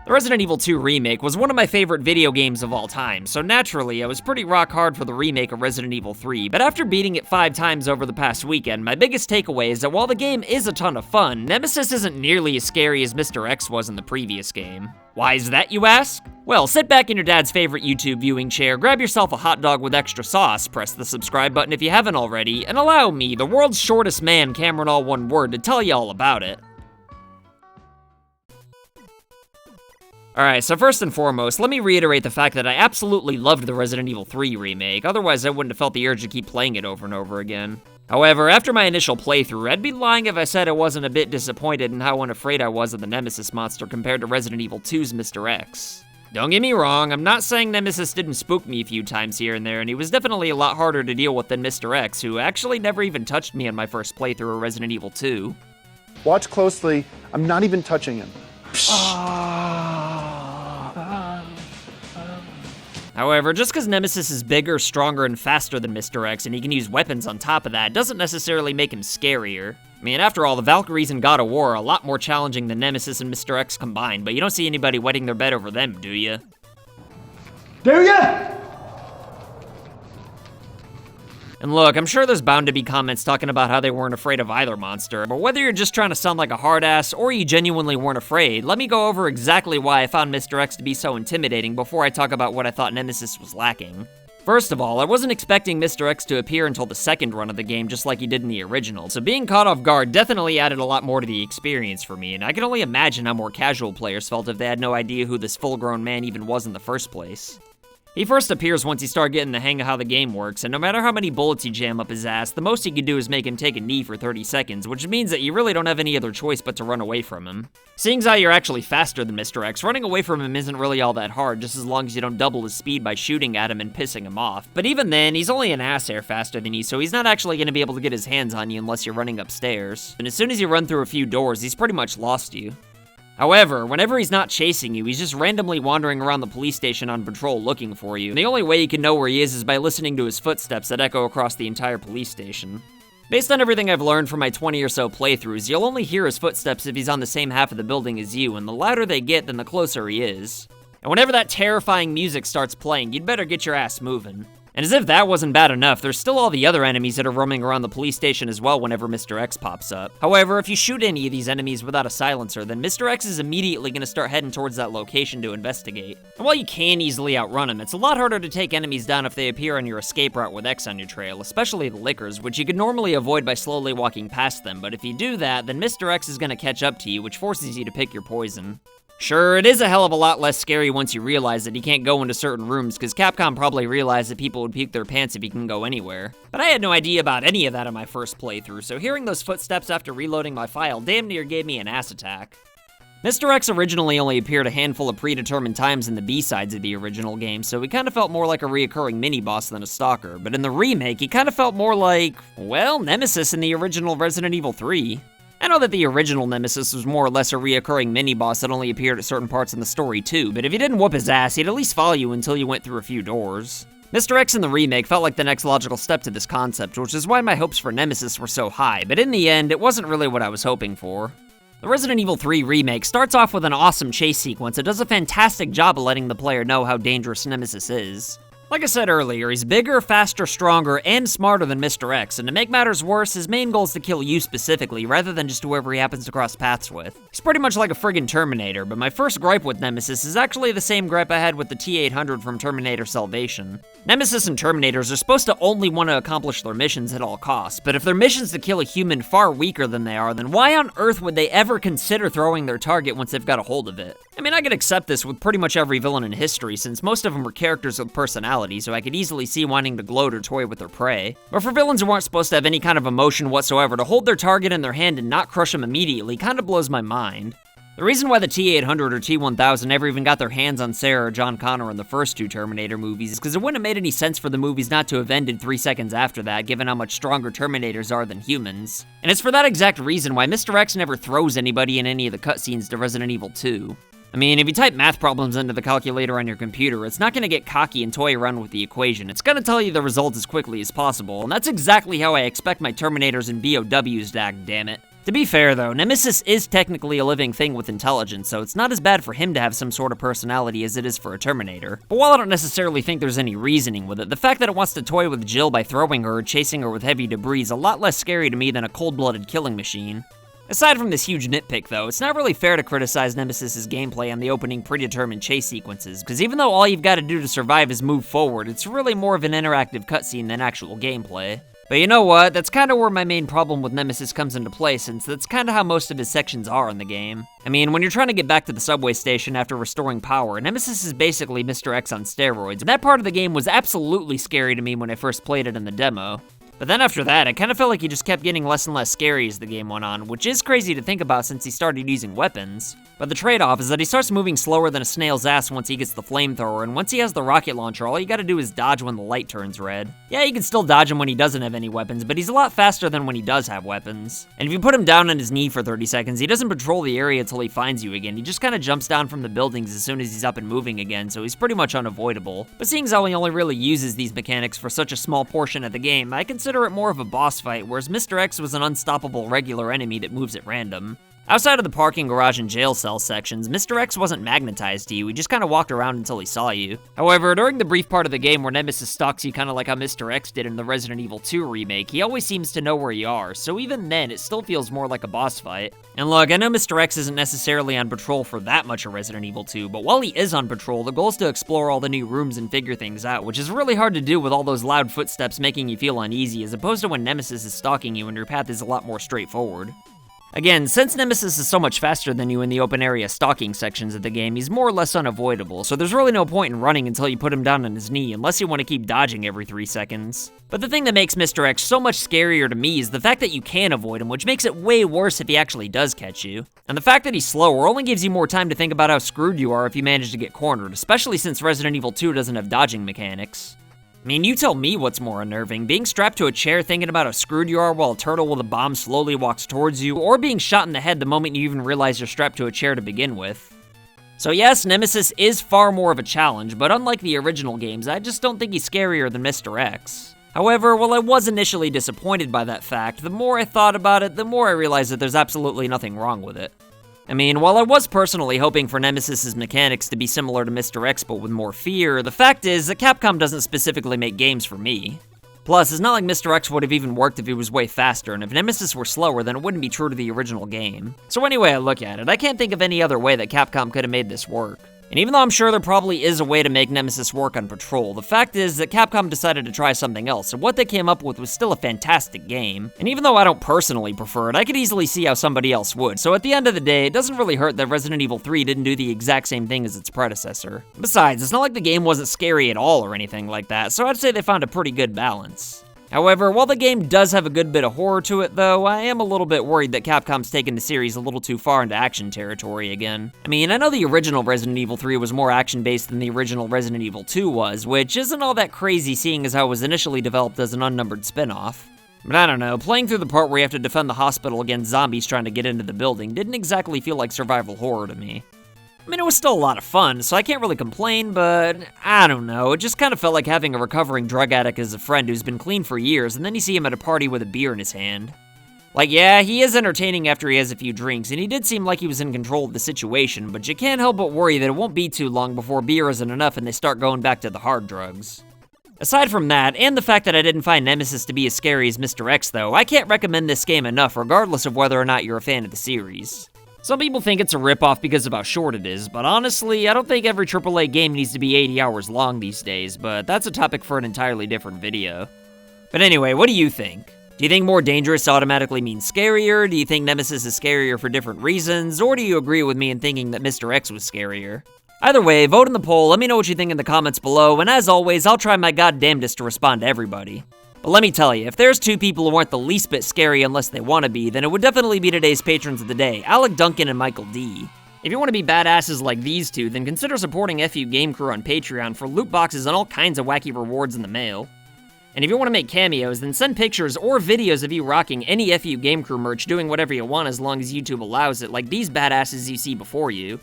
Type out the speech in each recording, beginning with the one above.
The Resident Evil 2 Remake was one of my favorite video games of all time, so naturally I was pretty rock hard for the remake of Resident Evil 3, but after beating it 5 times over the past weekend, my biggest takeaway is that while the game is a ton of fun, Nemesis isn't nearly as scary as Mr. X was in the previous game. Why is that, you ask? Well, sit back in your dad's favorite YouTube viewing chair, grab yourself a hot dog with extra sauce, press the subscribe button if you haven't already, and allow me, the world's shortest man, Cameron all one word, to tell you all about it. Alright, so first and foremost, let me reiterate the fact that I absolutely loved the Resident Evil 3 remake, otherwise I wouldn't have felt the urge to keep playing it over and over again. However, after my initial playthrough, I'd be lying if I said I wasn't a bit disappointed in how unafraid I was of the Nemesis monster compared to Resident Evil 2's Mr. X. Don't get me wrong, I'm not saying Nemesis didn't spook me a few times here and there, and he was definitely a lot harder to deal with than Mr. X, who actually never even touched me on my first playthrough of Resident Evil 2. Watch closely, I'm not even touching him. However, just because Nemesis is bigger, stronger, and faster than Mr. X, and he can use weapons on top of that, doesn't necessarily make him scarier. I mean, after all, the Valkyries in God of War are a lot more challenging than Nemesis and Mr. X combined, but you don't see anybody wetting their bed over them, do ya? Do ya? And look, I'm sure there's bound to be comments talking about how they weren't afraid of either monster, but whether you're just trying to sound like a hard-ass or you genuinely weren't afraid, let me go over exactly why I found Mr. X to be so intimidating before I talk about what I thought Nemesis was lacking. First of all, I wasn't expecting Mr. X to appear until the second run of the game just like he did in the original, so being caught off guard definitely added a lot more to the experience for me, and I can only imagine how more casual players felt if they had no idea who this full-grown man even was in the first place. He first appears once you start getting the hang of how the game works, and no matter how many bullets you jam up his ass, the most you can do is make him take a knee for 30 seconds, which means that you really don't have any other choice but to run away from him. Seeing as how you're actually faster than Mr. X, running away from him isn't really all that hard, just as long as you don't double his speed by shooting at him and pissing him off. But even then, he's only an ass hair faster than you, so he's not actually going to be able to get his hands on you unless you're running upstairs. And as soon as you run through a few doors, he's pretty much lost you. However, whenever he's not chasing you, he's just randomly wandering around the police station on patrol looking for you, and the only way you can know where he is by listening to his footsteps that echo across the entire police station. Based on everything I've learned from my 20 or so playthroughs, you'll only hear his footsteps if he's on the same half of the building as you, and the louder they get, then the closer he is. And whenever that terrifying music starts playing, you'd better get your ass moving. And as if that wasn't bad enough, there's still all the other enemies that are roaming around the police station as well whenever Mr. X pops up. However, if you shoot any of these enemies without a silencer, then Mr. X is immediately going to start heading towards that location to investigate. And while you can easily outrun him, it's a lot harder to take enemies down if they appear on your escape route with X on your trail, especially the Lickers, which you could normally avoid by slowly walking past them, but if you do that, then Mr. X is going to catch up to you, which forces you to pick your poison. Sure, it is a hell of a lot less scary once you realize that he can't go into certain rooms, because Capcom probably realized that people would puke their pants if he can go anywhere. But I had no idea about any of that in my first playthrough, so hearing those footsteps after reloading my file damn near gave me an ass attack. Mr. X originally only appeared a handful of predetermined times in the B-sides of the original game, so he kind of felt more like a reoccurring mini-boss than a stalker, but in the remake, he kind of felt more like, well, Nemesis in the original Resident Evil 3. I know that the original Nemesis was more or less a reoccurring mini-boss that only appeared at certain parts in the story too, but if you didn't whoop his ass, he'd at least follow you until you went through a few doors. Mr. X in the remake felt like the next logical step to this concept, which is why my hopes for Nemesis were so high, but in the end, it wasn't really what I was hoping for. The Resident Evil 3 remake starts off with an awesome chase sequence that does a fantastic job of letting the player know how dangerous Nemesis is. Like I said earlier, he's bigger, faster, stronger, and smarter than Mr. X, and to make matters worse, his main goal is to kill you specifically, rather than just whoever he happens to cross paths with. He's pretty much like a friggin' Terminator, but my first gripe with Nemesis is actually the same gripe I had with the T-800 from Terminator Salvation. Nemesis and Terminators are supposed to only want to accomplish their missions at all costs, but if their mission's to kill a human far weaker than they are, then why on earth would they ever consider throwing their target once they've got a hold of it? I mean, I could accept this with pretty much every villain in history, since most of them were characters with personality, so I could easily see wanting to gloat or toy with their prey. But for villains who aren't supposed to have any kind of emotion whatsoever, to hold their target in their hand and not crush them immediately kinda blows my mind. The reason why the T-800 or T-1000 never even got their hands on Sarah or John Connor in the first two Terminator movies is because it wouldn't have made any sense for the movies not to have ended 3 seconds after that, given how much stronger Terminators are than humans. And it's for that exact reason why Mr. X never throws anybody in any of the cutscenes to Resident Evil 2. I mean, if you type math problems into the calculator on your computer, it's not gonna get cocky and toy around with the equation. It's gonna tell you the result as quickly as possible, and that's exactly how I expect my Terminators and BOWs to act, damn it. To be fair though, Nemesis is technically a living thing with intelligence, so it's not as bad for him to have some sort of personality as it is for a Terminator. But while I don't necessarily think there's any reasoning with it, the fact that it wants to toy with Jill by throwing her or chasing her with heavy debris is a lot less scary to me than a cold-blooded killing machine. Aside from this huge nitpick though, it's not really fair to criticize Nemesis's gameplay on the opening predetermined chase sequences, because even though all you've got to do to survive is move forward, it's really more of an interactive cutscene than actual gameplay. But you know what, that's kinda where my main problem with Nemesis comes into play, since that's kinda how most of his sections are in the game. I mean, when you're trying to get back to the subway station after restoring power, Nemesis is basically Mr. X on steroids, and that part of the game was absolutely scary to me when I first played it in the demo. But then after that, it kind of felt like he just kept getting less and less scary as the game went on, which is crazy to think about since he started using weapons. But the trade-off is that he starts moving slower than a snail's ass once he gets the flamethrower, and once he has the rocket launcher, all you gotta do is dodge when the light turns red. Yeah, you can still dodge him when he doesn't have any weapons, but he's a lot faster than when he does have weapons. And if you put him down on his knee for 30 seconds, he doesn't patrol the area until he finds you again. He just kinda jumps down from the buildings as soon as he's up and moving again, so he's pretty much unavoidable. But seeing as how he only really uses these mechanics for such a small portion of the game, I consider it more of a boss fight, whereas Mr. X was an unstoppable regular enemy that moves at random. Outside of the parking garage and jail cell sections, Mr. X wasn't magnetized to you, he just kinda walked around until he saw you. However, during the brief part of the game where Nemesis stalks you kinda like how Mr. X did in the Resident Evil 2 remake, he always seems to know where you are, so even then, it still feels more like a boss fight. And look, I know Mr. X isn't necessarily on patrol for that much of Resident Evil 2, but while he is on patrol, the goal is to explore all the new rooms and figure things out, which is really hard to do with all those loud footsteps making you feel uneasy, as opposed to when Nemesis is stalking you and your path is a lot more straightforward. Again, since Nemesis is so much faster than you in the open area stalking sections of the game, he's more or less unavoidable, so there's really no point in running until you put him down on his knee, unless you want to keep dodging every 3 seconds. But the thing that makes Mr. X so much scarier to me is the fact that you can avoid him, which makes it way worse if he actually does catch you. And the fact that he's slower only gives you more time to think about how screwed you are if you manage to get cornered, especially since Resident Evil 2 doesn't have dodging mechanics. I mean, you tell me what's more unnerving, being strapped to a chair thinking about how screwed you are while a turtle with a bomb slowly walks towards you, or being shot in the head the moment you even realize you're strapped to a chair to begin with. So yes, Nemesis is far more of a challenge, but unlike the original games, I just don't think he's scarier than Mr. X. However, while I was initially disappointed by that fact, the more I thought about it, the more I realized that there's absolutely nothing wrong with it. I mean, while I was personally hoping for Nemesis's mechanics to be similar to Mr. X but with more fear, the fact is that Capcom doesn't specifically make games for me. Plus, it's not like Mr. X would have even worked if he was way faster, and if Nemesis were slower, then it wouldn't be true to the original game. So any way I look at it, I can't think of any other way that Capcom could have made this work. And even though I'm sure there probably is a way to make Nemesis work on patrol, the fact is that Capcom decided to try something else, and what they came up with was still a fantastic game. And even though I don't personally prefer it, I could easily see how somebody else would, so at the end of the day, it doesn't really hurt that Resident Evil 3 didn't do the exact same thing as its predecessor. Besides, it's not like the game wasn't scary at all or anything like that, so I'd say they found a pretty good balance. However, while the game does have a good bit of horror to it though, I am a little bit worried that Capcom's taken the series a little too far into action territory again. I mean, I know the original Resident Evil 3 was more action-based than the original Resident Evil 2 was, which isn't all that crazy seeing as how it was initially developed as an unnumbered spin-off. But I don't know, playing through the part where you have to defend the hospital against zombies trying to get into the building didn't exactly feel like survival horror to me. I mean, it was still a lot of fun, so I can't really complain, but I don't know, it just kind of felt like having a recovering drug addict as a friend who's been clean for years, and then you see him at a party with a beer in his hand. Like, yeah, he is entertaining after he has a few drinks, and he did seem like he was in control of the situation, but you can't help but worry that it won't be too long before beer isn't enough and they start going back to the hard drugs. Aside from that, and the fact that I didn't find Nemesis to be as scary as Mr. X though, I can't recommend this game enough regardless of whether or not you're a fan of the series. Some people think it's a ripoff because of how short it is, but honestly, I don't think every AAA game needs to be 80 hours long these days, but that's a topic for an entirely different video. But anyway, what do you think? Do you think more dangerous automatically means scarier? Do you think Nemesis is scarier for different reasons? Or do you agree with me in thinking that Mr. X was scarier? Either way, vote in the poll, let me know what you think in the comments below, and as always, I'll try my goddamnedest to respond to everybody. But let me tell you, if there's two people who aren't the least bit scary unless they want to be, then it would definitely be today's patrons of the day, Alec Duncan and Michael D. If you want to be badasses like these two, then consider supporting FU Game Crew on Patreon for loot boxes and all kinds of wacky rewards in the mail. And if you want to make cameos, then send pictures or videos of you rocking any FU Game Crew merch doing whatever you want as long as YouTube allows it, like these badasses you see before you.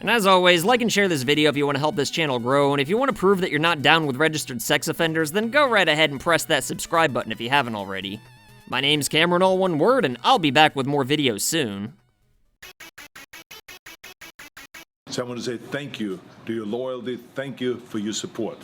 And as always, like and share this video if you want to help this channel grow, and if you want to prove that you're not down with registered sex offenders, then go right ahead and press that subscribe button if you haven't already. My name's Cameron, all one word, and I'll be back with more videos soon. So I want to say thank you to your loyalty, thank you for your support.